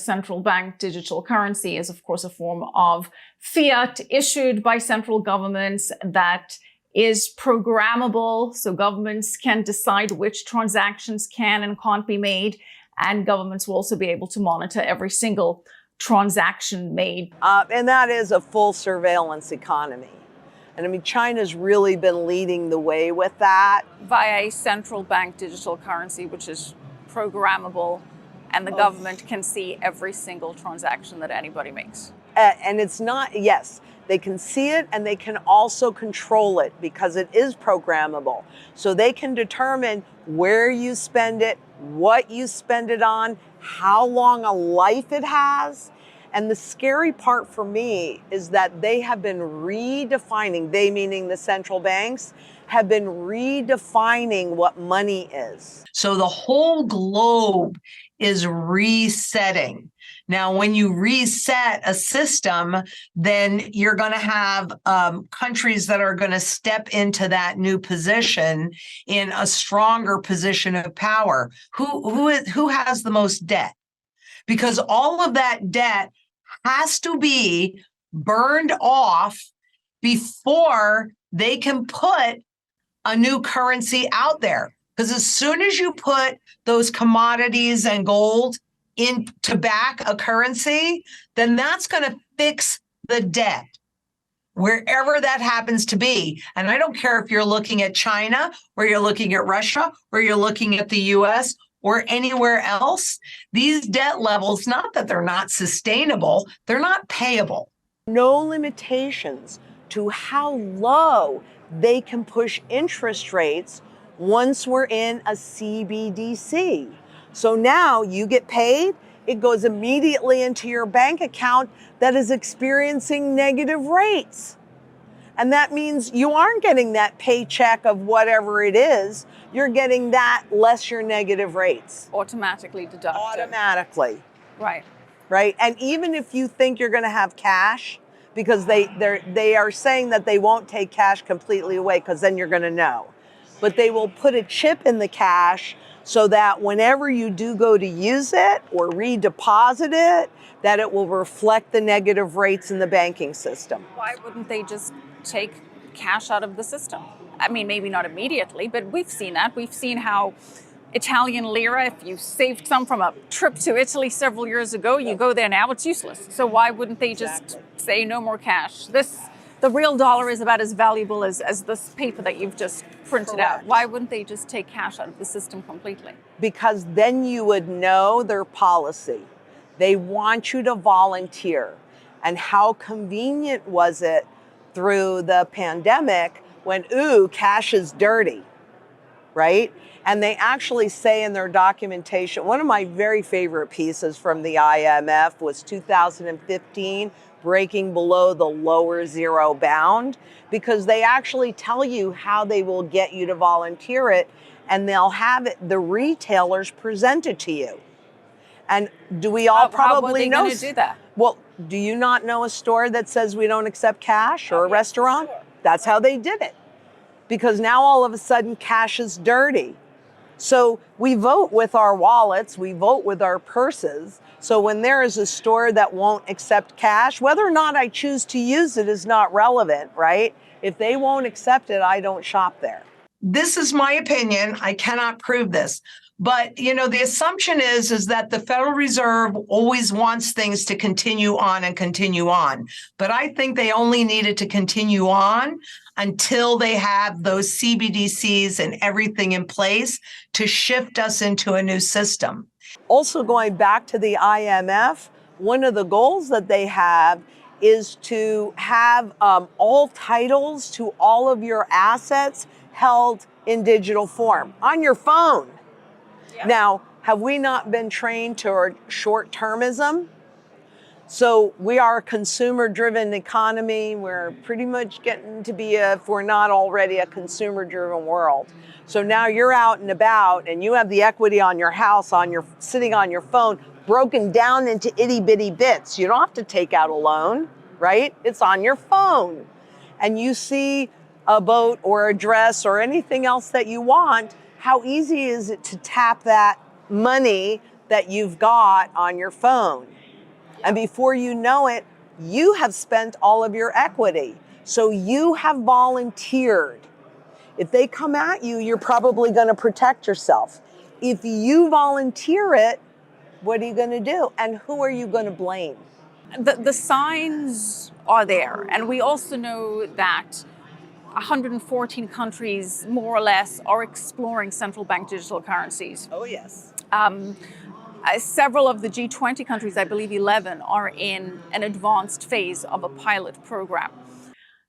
Central bank digital currency is, of course, a form of fiat issued by central governments that is programmable. So governments can decide which transactions can and can't be made. And governments will also be able to monitor every single transaction made. And that is a full surveillance economy. And I mean, China's really been leading the way with that. Via a central bank digital currency, which is programmable, and the government can see every single transaction that anybody makes. And it's not, yes, they can see it and they can also control it because it is programmable. So they can determine where you spend it, what you spend it on, how long a life it has. And the scary part for me is that they have been redefining, they meaning the central banks, have been redefining what money is. So the whole globe is resetting. Now, when you reset a system, then you're going to have countries that are going to step into that new position in a stronger position of power. Who has the most debt? Because all of that debt has to be burned off before they can put a new currency out there. Because as soon as you put those commodities and gold in to back a currency, then that's going to fix the debt wherever that happens to be. And I don't care if you're looking at China or you're looking at Russia or you're looking at the US or anywhere else. These debt levels, not that they're not sustainable, they're not payable. No limitations to how low they can push interest rates once we're in a CBDC. So now you get paid, it goes immediately into your bank account that is experiencing negative rates. And that means you aren't getting that paycheck of whatever it is, you're getting that less your negative rates. Automatically deducted. Automatically. Right. Right. And even if you think you're going to have cash, because they are saying that they won't take cash completely away because then you're going to know. But they will put a chip in the cash so that whenever you do go to use it or redeposit it, that it will reflect the negative rates in the banking system. Why wouldn't they just take cash out of the system? I mean, maybe not immediately, but we've seen that. We've seen how Italian lira, if you saved some from a trip to Italy several years ago, you go there now, it's useless. So why wouldn't they just say no more cash? The real dollar is about as valuable as this paper that you've just printed out. Why wouldn't they just take cash out of the system completely? Because then you would know their policy. They want you to volunteer. And how convenient was it through the pandemic when, cash is dirty, right? And they actually say in their documentation, one of my very favorite pieces from the IMF was 2015, breaking below the lower zero bound, because they actually tell you how they will get you to volunteer it, and they'll have it, the retailers present it to you. And do we all probably know? How are they going to do that? Well, do you not know a store that says we don't accept cash, or a restaurant? Sure. That's how they did it. Because now all of a sudden cash is dirty. So we vote with our wallets, we vote with our purses. So when there is a store that won't accept cash, whether or not I choose to use it is not relevant, right? If they won't accept it, I don't shop there. This is my opinion. I cannot prove this. But, the assumption is that the Federal Reserve always wants things to continue on and continue on. But I think they only needed to continue on until they have those CBDCs and everything in place to shift us into a new system. Also, going back to the IMF, one of the goals that they have is to have all titles to all of your assets held in digital form on your phone. Yeah. Now, have we not been trained toward short-termism? So we are a consumer-driven economy. We're pretty much getting to be, if we're not already, a consumer-driven world. So now you're out and about and you have the equity on your house, sitting on your phone, broken down into itty-bitty bits. You don't have to take out a loan, right? It's on your phone. And you see a boat or a dress or anything else that you want, how easy is it to tap that money that you've got on your phone. And before you know it, you have spent all of your equity. So you have volunteered. If they come at you, you're probably going to protect yourself. If you volunteer it, what are you going to do? And who are you going to blame? The signs are there. And we also know that 114 countries, more or less, are exploring central bank digital currencies. Oh, yes. Several of the G20 countries, I believe 11, are in an advanced phase of a pilot program.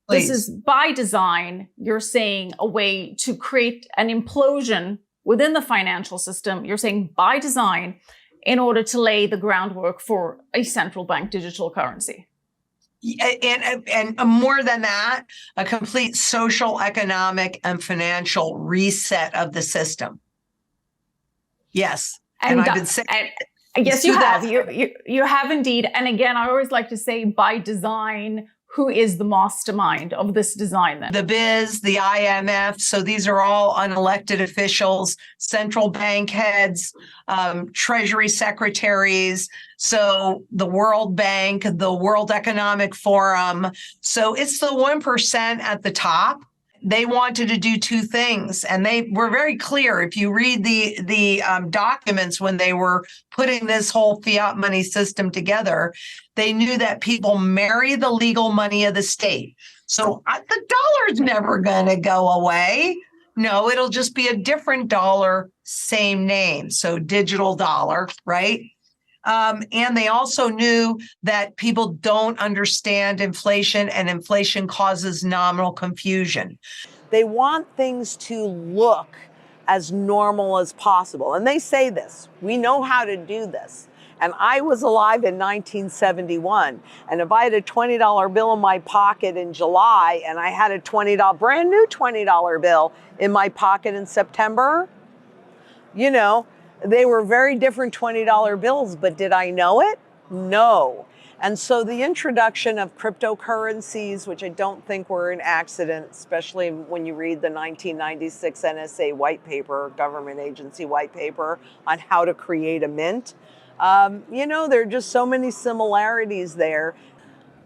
Please. This is by design, you're saying, a way to create an implosion within the financial system. You're saying by design, in order to lay the groundwork for a central bank digital currency. And more than that, a complete social, economic, and financial reset of the system. Yes. And I've been saying. Yes, you have. You have indeed. And again, I always like to say by design, who is the mastermind of this design then? The BIS, the IMF. So these are all unelected officials, central bank heads, treasury secretaries. So the World Bank, the World Economic Forum. So it's the 1% at the top. They wanted to do two things, and they were very clear. If you read the documents when they were putting this whole fiat money system together, they knew that people marry the legal money of the state. So the dollar's never going to go away. No, it'll just be a different dollar, same name. So digital dollar, right? And they also knew that people don't understand inflation, and inflation causes nominal confusion. They want things to look as normal as possible. And they say this, we know how to do this. And I was alive in 1971. And if I had a $20 bill in my pocket in July and I had a brand new $20 bill in my pocket in September, you know, they were very different $20 bills, but did I know it? No. And so the introduction of cryptocurrencies, which I don't think were an accident, especially when you read the 1996 NSA white paper, government agency white paper on how to create a mint, you know, there are just so many similarities there.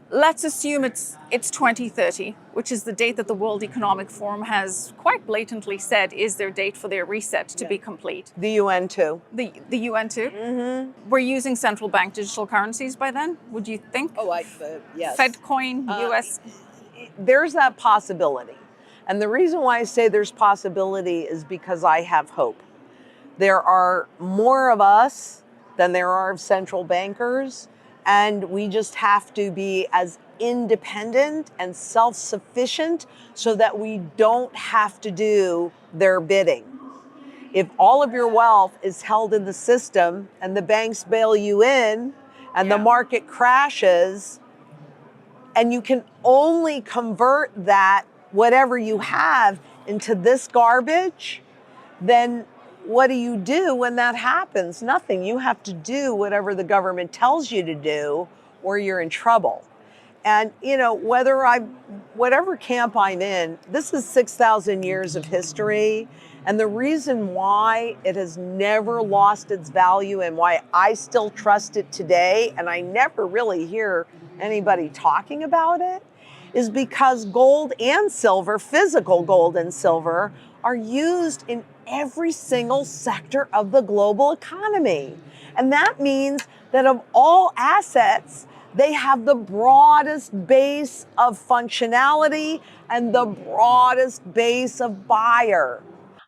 Let's assume it's 2030, which is the date that the World Economic Forum has quite blatantly said is their date for their reset to be complete. The UN too. The UN too? Mm-hmm. We're using central bank digital currencies by then, would you think? Oh, yes. Fedcoin, US? There's that possibility. And the reason why I say there's possibility is because I have hope. There are more of us than there are of central bankers. And we just have to be as independent and self-sufficient so that we don't have to do their bidding. If all of your wealth is held in the system and the banks bail you in and the market crashes, and you can only convert that, whatever you have, into this garbage, then what do you do when that happens? Nothing. You have to do whatever the government tells you to do, or you're in trouble. And, you know, whatever camp I'm in, this is 6,000 years of history. And the reason why it has never lost its value and why I still trust it today, and I never really hear anybody talking about it, is because gold and silver, physical gold and silver, are used in every single sector of the global economy. And that means that of all assets, they have the broadest base of functionality and the broadest base of buyer.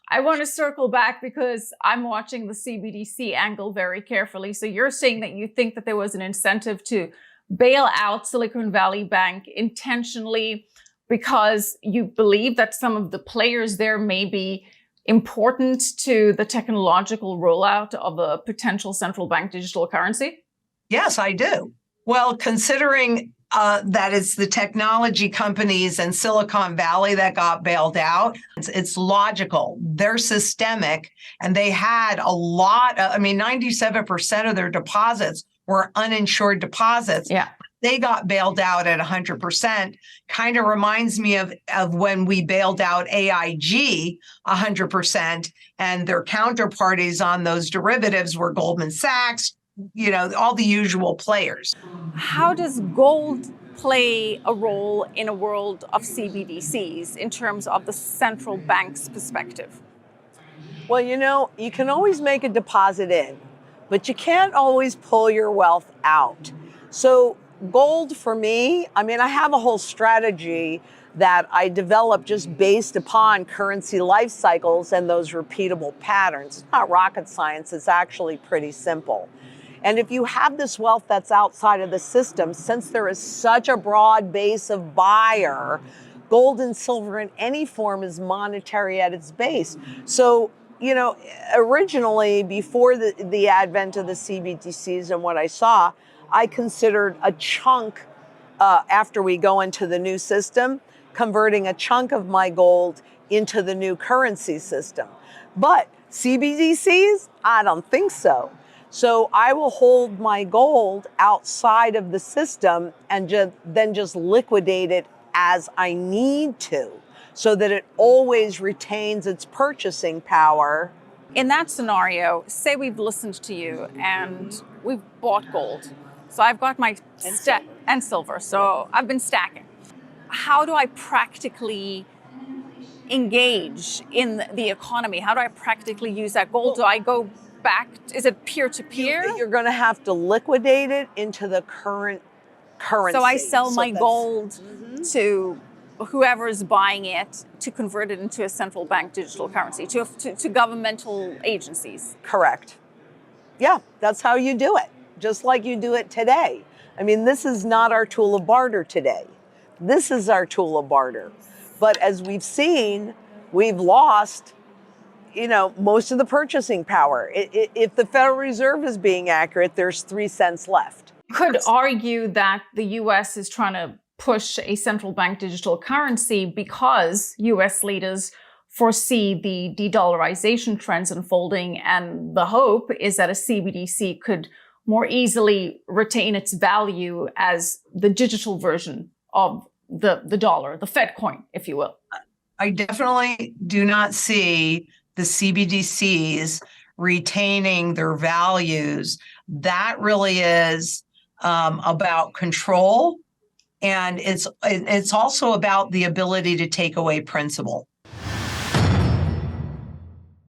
I want to circle back because I'm watching the CBDC angle very carefully. So you're saying that you think that there was an incentive to bail out Silicon Valley Bank intentionally because you believe that some of the players there may be important to the technological rollout of a potential central bank digital currency? Yes, I do. Well, considering that it's the technology companies and Silicon Valley that got bailed out, it's logical. They're systemic, and they had a lot of, 97% of their deposits were uninsured deposits. Yeah. they got bailed out at 100%. Kind of reminds me of when we bailed out AIG 100%, and their counterparties on those derivatives were Goldman Sachs, all the usual players. How does gold play a role in a world of CBDCs in terms of the central bank's perspective? Well, you can always make a deposit in, but you can't always pull your wealth out. So gold for me, I have a whole strategy that I developed just based upon currency life cycles and those repeatable patterns. It's not rocket science, it's actually pretty simple. And if you have this wealth that's outside of the system, since there is such a broad base of buyer, gold and silver in any form is monetary at its base. So, originally, before the advent of the CBDCs and what I saw, I considered a chunk, after we go into the new system, converting a chunk of my gold into the new currency system. But CBDCs, I don't think so. So I will hold my gold outside of the system and then just liquidate it as I need to, so that it always retains its purchasing power. In that scenario, say we've listened to you and we've bought gold. So I've got my and silver. So I've been stacking. How do I practically engage in the economy? How do I practically use that gold? Do I go back? Is it peer-to-peer? You're going to have to liquidate it into the current currency. So I sell my gold to whoever is buying it to convert it into a central bank digital currency, to governmental agencies. Correct. Yeah, that's how you do it, just like you do it today. This is not our tool of barter today. This is our tool of barter. But as we've seen, we've lost most of the purchasing power. If the Federal Reserve is being accurate, there's 3 cents left. Could argue that the US is trying to push a central bank digital currency because US leaders foresee the de-dollarization trends unfolding, and the hope is that a CBDC could more easily retain its value as the digital version of the dollar, the Fed coin, if you will. I definitely do not see the CBDCs retaining their values. That really is about control, and it's also about the ability to take away principal.